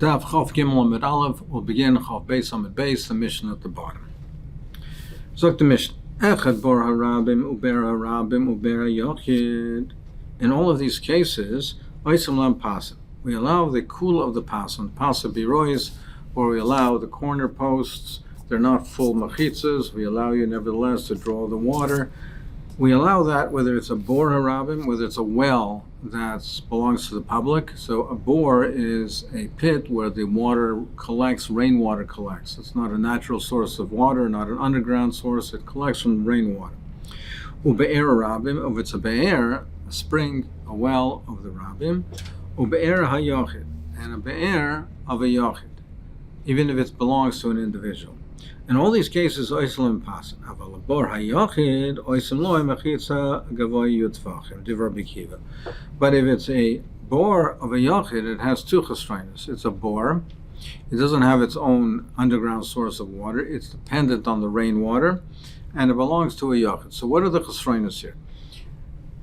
Daf Chof Gimel Amud Aleph will begin Chof Beis Amud Beis, the Mishnah at the bottom. Zok the Mishnah. Echad bor harabim uber harabim uber yochid. In all of these cases, oisem lam pasim. We allow the kula of the pasim, pasa birois, or we allow the corner posts. They're not full machitzas. We allow you nevertheless to draw the water. We allow that whether it's a bor harabim, whether it's a well that belongs to the public. So a bor is a pit where the water collects, rainwater collects. It's not a natural source of water, not an underground source. It collects from rainwater. Ube'er harabim, if it's a be'er, a spring, a well of the rabim. Ube'er hayochid, and a be'er of a yochid, even if it belongs to an individual. In all these cases, oisem pasin. Aval bor hayochid, oisem loy mechitza gavoy yutzvachim. Divrei Rabbi Akiva. But if it's a bor of a yochid, it has two chesronos. It's a bor. It doesn't have its own underground source of water. It's dependent on the rainwater, and it belongs to a yochid. So what are the chesronos here?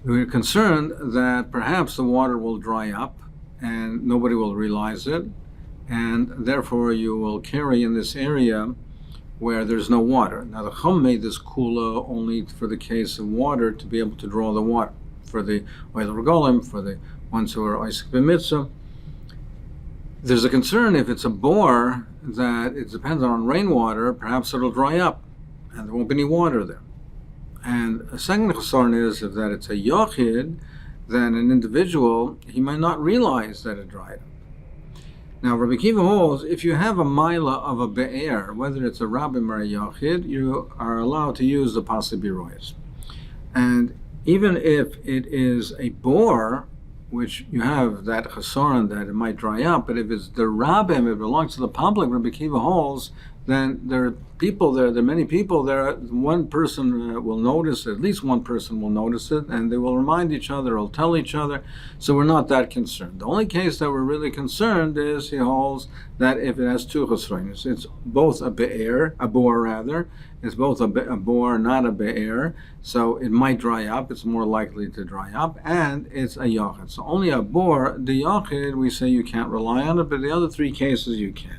We're concerned that perhaps the water will dry up, and nobody will realize it, and therefore you will carry in this area where there's no water. Now the Chum made this kula only for the case of water, to be able to draw the water for the oil regolim, for the ones who are oisik b'mitzvah. There's a concern if it's a bor that it's dependent on rainwater, perhaps it'll dry up and there won't be any water there. And a second concern is if that it's a yochid, then an individual, he might not realize that it dried up. Now, Rabbi Akiva holds, if you have a mila of a be'er, whether it's a rabbim or a yochid, you are allowed to use the pasa birois. And even if it is a bor, which you have that chesaron that it might dry up, but if it's the rabbim, it belongs to the public, Rabbi Akiva holds, then there are people there are many people there. One person will notice, at least one person will notice it, and they will remind each other, or tell each other. So we're not that concerned. The only case that we're really concerned is, he holds, that if it has two chesronos, it's both a be'er, a bor rather, it's both a bor, not a be'er, so it might dry up, it's more likely to dry up, and it's a yochid. So only a bor, the yochid, we say you can't rely on it, but the other three cases you can.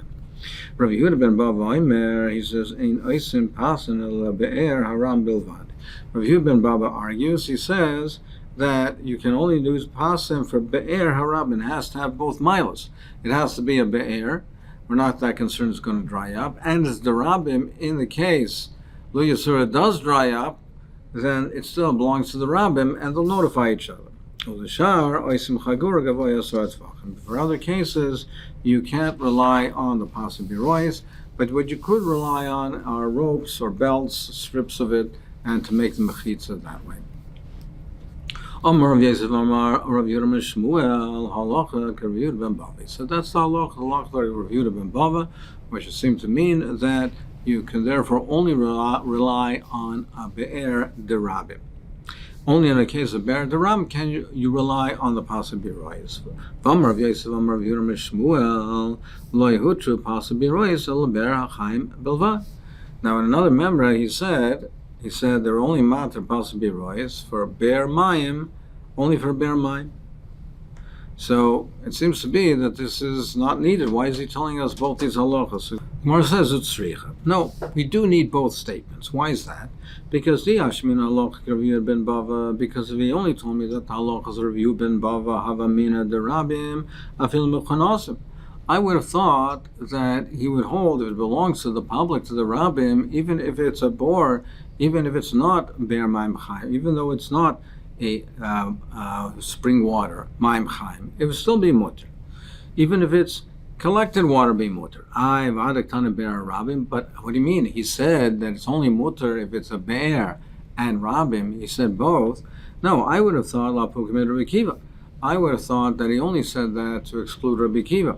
Rabbi Yehuda ben Bava Omer, he says, "Ein oisim pasin el be'er haram bilvad." Rabbi Yehuda ben Bava argues, he says that you can only use pasim for be'er haram. It has to have both milas. It has to be a be'er. We're not that concerned it's going to dry up. And as the rabbim, in the case Lo Yisura does dry up, then it still belongs to the rabbim, and they'll notify each other. For other cases, you can't rely on the pasa birois, but what you could rely on are ropes or belts, strips of it, and to make the mechitza that way. So that's the halacha of Rav Yehuda ben Bava, which seems to mean that you can therefore only rely on a be'er derabim. Only in the case of be'er deram can you rely on the pasa birois. V'amar Rav Yosef, V'amar Rav Yehuda ben Shmuel, lo yehutru pasa birois el be'er hachaim belvad. Now in another memra he said there are only matter pasa birois for be'er mayim, only for be'er mayim. So it seems to be that this is not needed. Why is he telling us both these halachas? Gemara says it's tzricha. No, we do need both statements. Why is that? Because the Ashmin halach Rav Yehuda ben Bava, because if he only told me that the halachas Rav Yehuda ben Bava havamina derabim afil mechanasim, I would have thought that he would hold if it belongs to the public, to the rabbim, even if it's a bor, even if it's not be'er mayim chayim, even though it's not a spring water, mayim chayim, it would still be mutter. Even if it's collected water, be mutter. But what do you mean? He said that it's only mutter if it's a be'er and rabim. He said both. No, I would have thought la pukim Rabbi Akiva. I would have thought that he only said that to exclude Rabbi Akiva.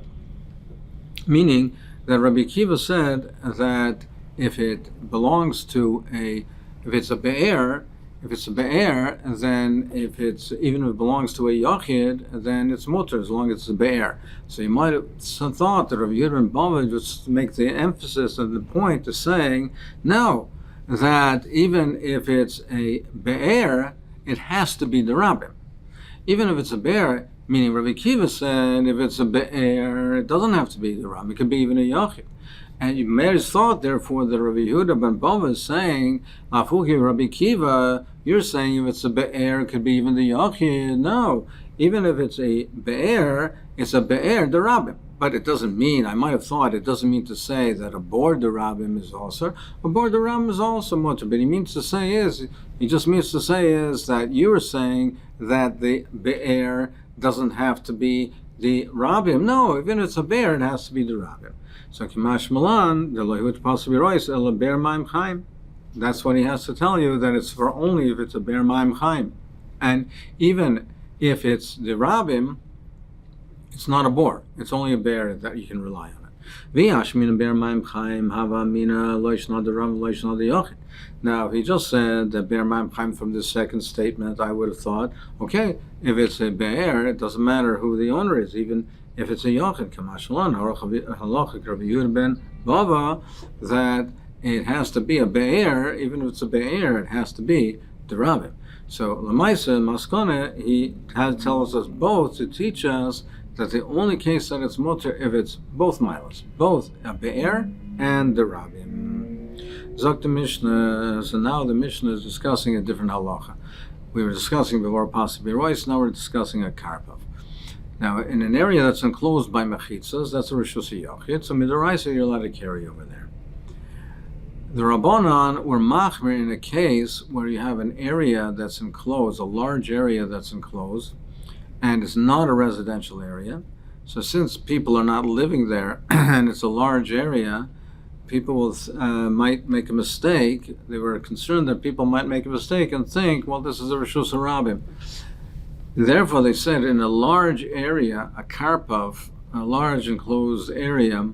Meaning that Rabbi Akiva said that if it belongs to if it's a be'er, then if it's even if it belongs to a yachid, then it's mutter as long as it's a be'er. So you might have thought that Rabbi Yehuda ben Bava just make the emphasis and the point to saying no, that even if it's a be'er, it has to be the rabbim. Even if it's a be'er, Meaning Rabbi Kiva said if it's a be'er, it doesn't have to be the Ram. It could be even a Yachid. And you may have thought, therefore, that Rabbi Yehuda ben Bava is saying, Afuki Rabbi Kiva, you're saying if it's a be'er, it could be even the Yachid. No. Even if it's a be'er, it's a be'er derabim. But it doesn't mean, I might have thought, it doesn't mean to say that a bor derabim is also. A bor derabim is also mutter. But he just means to say is that you're saying that the be'er doesn't have to be the rabim. No, even if it's a be'er, it has to be the rabim. So Kimash Malan, the Lohut possibly rois el be'er ma'im chaim. That's what he has to tell you, that it's for only if it's a be'er ma'im chaim. And even if it's the rabim, it's not a bor. It's only a bear that you can rely on it. Now, if he just said that bear ma'im chaim from this second statement, I would have thought, okay, if it's a bear, it doesn't matter who the owner is, even if it's a yochid. That it has to be a be'er, even if it's a be'er, it has to be the rabbi. So Lamaisa Maskone, he tells us both to teach us that the only case that it's mutter if it's both milas, both a be'er and the rabim. Zok the Mishnah. So now the Mishnah is discussing a different halacha. We were discussing before possibly rois, now we're discussing a karpav. Now, in an area that's enclosed by mechitzas, that's a rishus yachid. So midoraisa, you're allowed to carry over there. The Rabbanan were machmer in a case where you have an area that's enclosed, a large area that's enclosed, and it's not a residential area. So since people are not living there, and it's a large area, people might make a mistake. They were concerned that people might make a mistake and think, well, this is a rishus harabim. Therefore, they said in a large area, a karpav, a large enclosed area,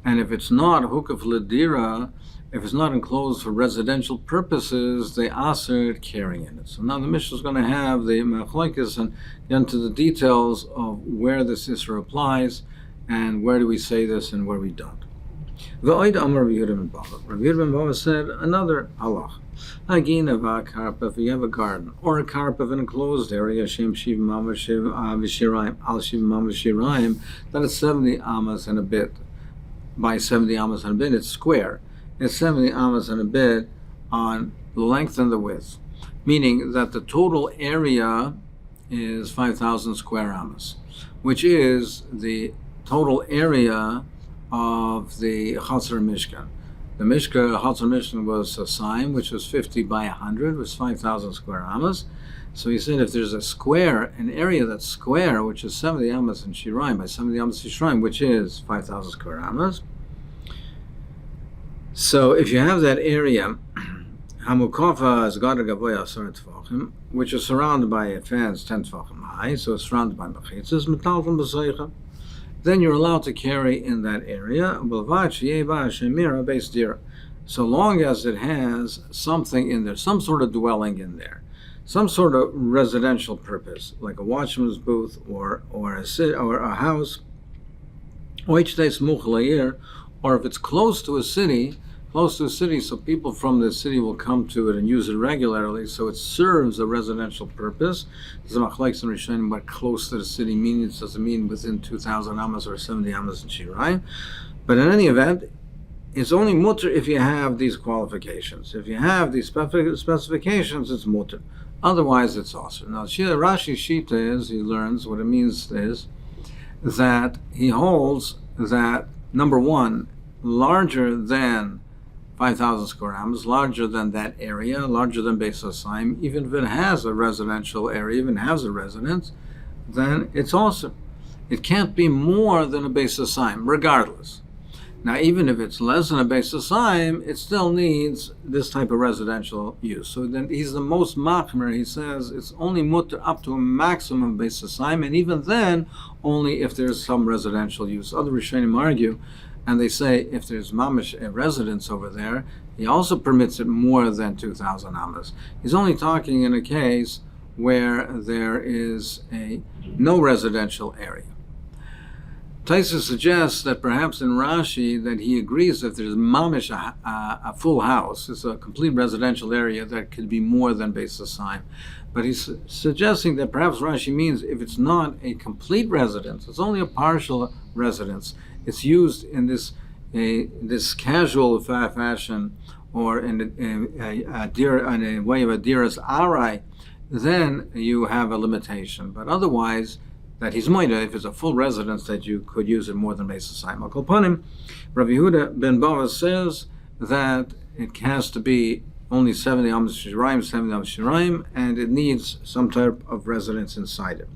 and if it's not hukaf ledira, if it's not enclosed for residential purposes, they aser carrying in it. So now the Mishnah is going to have the machlokes and get into the details of where this isra applies, and where do we say this and where we don't. V'oid amar Rabbi Yehuda ben Bava. Rabbi Yehuda ben Bava said another halach. Again, if you have a garden or a karpav, an enclosed area, shem shiv v'shirayim, al shiv v'shirayim, that is 70 amas and a bit by 70 amas and a bit. It's square. It's 70 amas and a bit on the length and the width, meaning that the total area is 5,000 square amas, which is the total area of the Chatzar Mishkan. The Chatzar Mishkan was a sign, which was 50 by 100, was 5,000 square amas. So he said if there's a square, an area that's square, which is 70 amas in Shirayim, by 70 amas in Shirayim, which is 5,000 square amas. So if you have that area, Hamukofa is Gada Gavoya Asar Tfachim, which is surrounded by a fence 10 Tfachim high, so it's surrounded by mechitzas, metalton b'seicha, then you're allowed to carry in that area, so long as it has something in there, some sort of dwelling in there, some sort of residential purpose, like a watchman's booth or a house, or if it's close to a city, so people from the city will come to it and use it regularly, so it serves a residential purpose. There's a machlokes in Rishonim what close to the city means. It doesn't mean within 2,000 amas or 70 amas in Shirayim. But in any event, it's only mutter if you have these qualifications. If you have these specifications, it's mutter. Otherwise, it's also. Now, Rashi's shita is, he learns what it means is that he holds that, number one, larger than 5,000 square amas, larger than that area, larger than Beis Hasayim, even if it has a residential area, even has a residence, then it's also. It can't be more than a Beis Hasayim, regardless. Now, even if it's less than a Beis Hasayim, it still needs this type of residential use. So then he's the most machmer. He says it's only mutter up to a maximum of Beis Hasayim, and even then, only if there's some residential use. Other Rishonim argue, and they say if there's mamish a residence over there, he also permits it more than 2,000 amas. He's only talking in a case where there is no residential area. Taisa suggests that perhaps in Rashi that he agrees that there's mamish a full house, it's a complete residential area that could be more than Beis Hasayim. But he's suggesting that perhaps Rashi means if it's not a complete residence, it's only a partial residence. It's used in this casual fashion or in a way of a diras arai, then you have a limitation. But otherwise, that he's moida if it's a full residence that you could use it more than Beis Hasayim. Al kol panim, Rabbi Yehuda ben Bava says that it has to be only 70 Amos Shiraim, and it needs some type of residence inside it.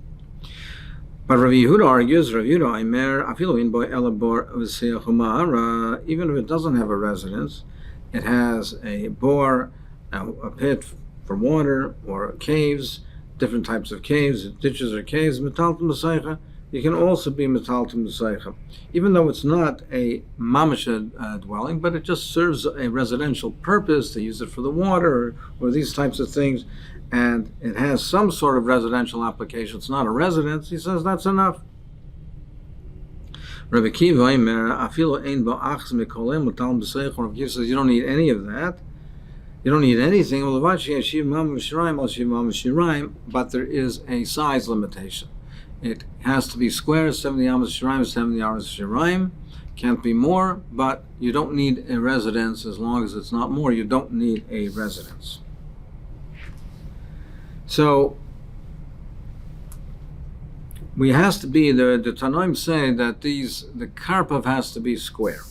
But Rabbi Yehuda argues, even if it doesn't have a residence, it has a bore, a pit for water, or caves, different types of caves, ditches or caves, metaltum masechet. You can also be metaltum masechet, even though it's not a mamash dwelling, but it just serves a residential purpose. They use it for the water or these types of things, and it has some sort of residential application. It's not a residence. He says that's enough. Rabbi Kiva says you don't need any of that. You don't need anything, but there is a size limitation. It has to be square, 70 Amos Shiraim, 70 Amos Shiraim. Can't be more, but you don't need a residence as long as it's not more. You don't need a residence. So, we has to be, the Tanoim say that the karpav has to be square.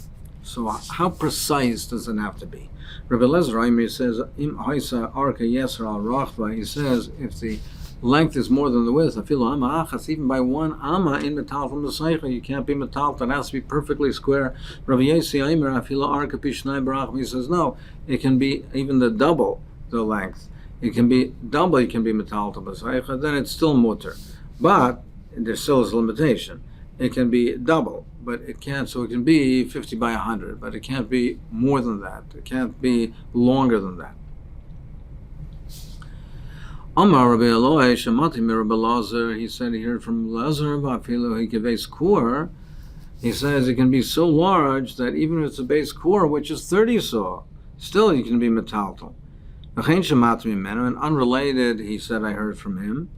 So how precise does it have to be? Rabbi Lezer says, Im haisa arka yeser al rachva. He says, if the length is more than the width, afilu ama achas, even by one ama in metal from the seicha, you can't be metal. That has to be perfectly square. Rabbi Yesi Aimer afilu arka pishnai barachva. He says, no, it can be even the double the length. It can be double. It can be metal to the seicha. Then it's still mutter, but there still is a limitation. It can be double, but it can't, so it can be 50 by 100, but it can't be more than that. It can't be longer than that. Amar Rabbi Eloi, Shemati mi Rabbi Lazar, he said he heard from Lazar, Vafilu he gives kur. He says it can be so large that even if it's a base core, which is 30 saw, still you can be metaltal. And unrelated, he said I heard from him,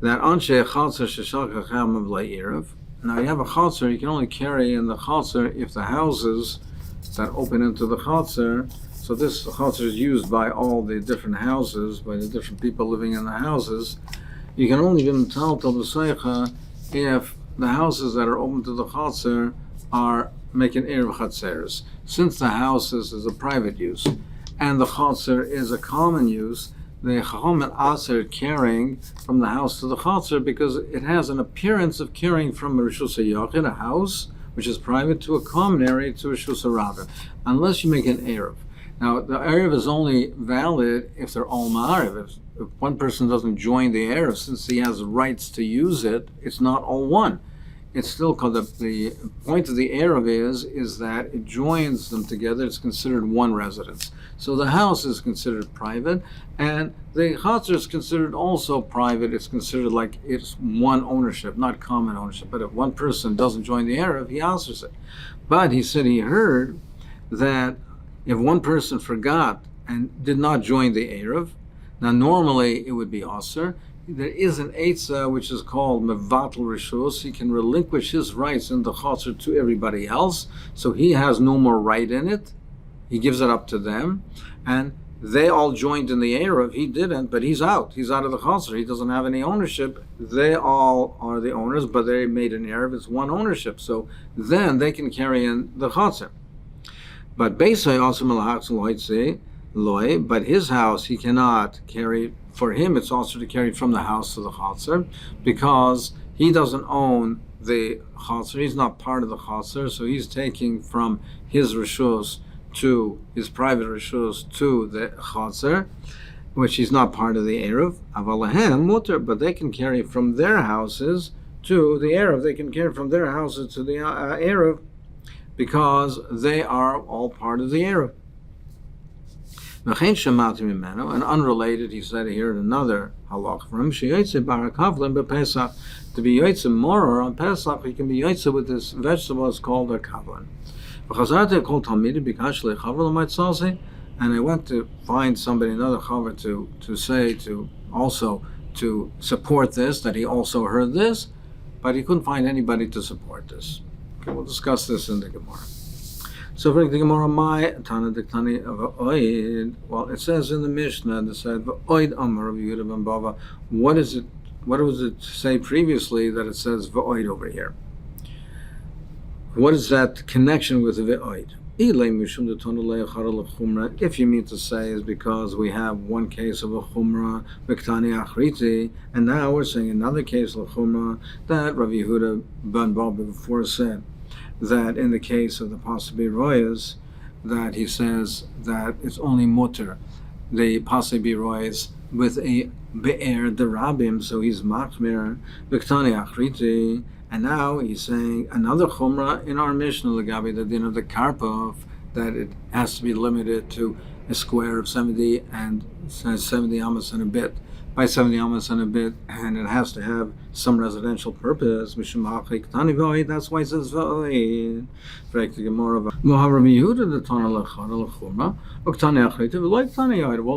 that anshe chalzer sheshal kacham of le'irav. Now you have a chalzer, you can only carry in the chalzer if the houses that open into the chalzer, so this chalzer is used by all the different houses, by the different people living in the houses. You can only be metaltal b'seicha if the houses that are open to the chalzer are making erev chatzeres. Since the houses is a private use and the chalzer is a common use, the Chacham and Aser carrying from the house to the Chalzer because it has an appearance of carrying from a Rishus HaYachid, a house which is private, to a common area, to a Rishus HaRabah, unless you make an Erev. Now, the Erev is only valid if they're all Ma'arev. If one person doesn't join the Erev, since he has rights to use it, it's not all one. It's still called the point of the Erev is that it joins them together. It's considered one residence. So the house is considered private, and the Chatzer is considered also private. It's considered like it's one ownership, not common ownership. But if one person doesn't join the Erev, he answers it. But he said he heard that if one person forgot and did not join the Erev, now normally it would be Aser. There is an Eitzah which is called Mevatel Rishus. He can relinquish his rights in the Chatzer to everybody else, so he has no more right in it. He gives it up to them, and they all joined in the Erev. He didn't, but he's out. He's out of the Chatzer. He doesn't have any ownership. They all are the owners, but they made an Erev. It's one ownership, so then they can carry in the Chatzer. But Beisai also Malachs Loy, but his house he cannot carry. For him, it's also to carry from the house to the Chatzer, because he doesn't own the Chatzer. He's not part of the Chatzer, so he's taking from his Rishus to his private Rishus to the Chatzer, which he's not part of the Erev. Avalahem mutter, but they can carry from their houses to the Erev. They can carry from their houses to the Erev, because they are all part of the Erev. And unrelated, he said here another halach from him, to be yotze more on Pesach, you can be yotze with this vegetable. It's called a kavlan. And I went to find somebody, another chaver, to support this, that he also heard this, but he couldn't find anybody to support this. Okay, we'll discuss this in the Gemara. So for the Gemara, well, it says in the Mishnah, it said, what is it? What was it say previously that it says v'oid over here? What is that connection with v'oid? If you mean to say is because we have one case of a chumrah, and now we're saying another case of a chumrah that Rav Yehuda ben Baba before said that in the case of the Pasabi Royas, that he says that it's only mutter, the Pasabi Royas with a be'er derabim, so he's machmir b'ktani achriti. And now he's saying another chumrah in our Mishnah, Lagabi, the din of the Karpov, that it has to be limited to a square of 70 and 70 amas and a bit, by 70 amas and a bit, and it has to have some residential purpose. That's why it says v'oid. Well,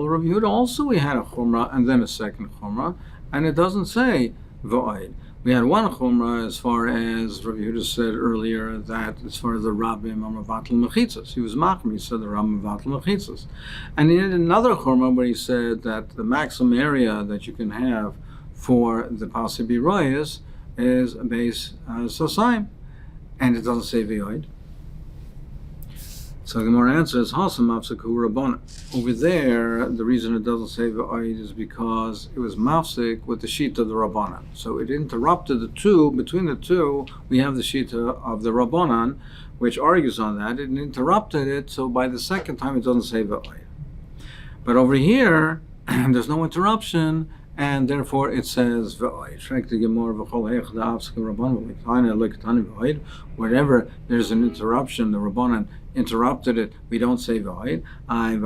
Rabbi Yehuda also we had a chumrah and then a second chumrah, and it doesn't say v'oid. We had one chumrah as far as Rabbi Yehuda said earlier, that as far as the Rabbim Amavatal Mechitzas, he was machmir, he said the Rabbim Amavatal Mechitzas. And he had another chumrah where he said that the maximum area that you can have for the Pasibi Royas is a base Sosayim, and it doesn't say V'oid. So the Gemara answers, over there, the reason it doesn't say V'oid is because it was mafsik with the sheet of the Rabbanan. So it interrupted the two. Between the two, we have the sheet of the Rabbanan, which argues on that. It interrupted it, so by the second time it doesn't say V'oid. But over here, there's no interruption, and therefore it says V'oid. Wherever there's an interruption, the Rabbanan interrupted it, we don't say v'oid. Well,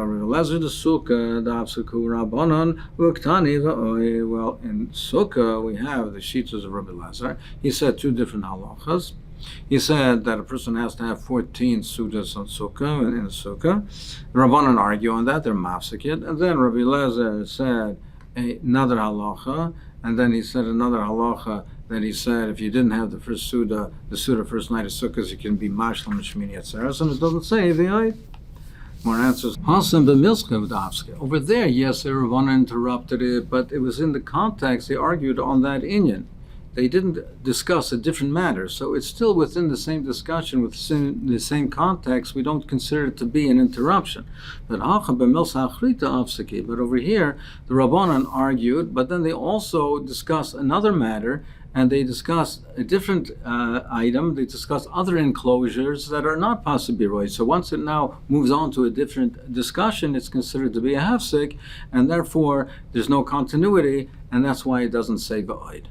in Sukkah we have the shitas of Rabbi Lazar. He said two different halachas. He said that a person has to have 14 sudas on Sukkah, in a Sukkah. The Rabbanan argue on that, they're mafsakit. And then Rabbi Lazar said another halacha, and then he said another halacha that he said if you didn't have the first Suda first night of Sukkot, you can be mashlam and shmini atzeres, and it doesn't say v'oid. More answers. Over there, yes, the Ravana interrupted it, but it was in the context, they argued on that inyan. They didn't discuss a different matter, so it's still within the same discussion, within the same context. We don't consider it to be an interruption. But over here, the Rabbanan argued, but then they also discussed another matter, and they discussed a different item. They discussed other enclosures that are not Pasabiroid. So once it now moves on to a different discussion, it's considered to be a hafsik, and therefore there's no continuity, and that's why it doesn't say v'oid.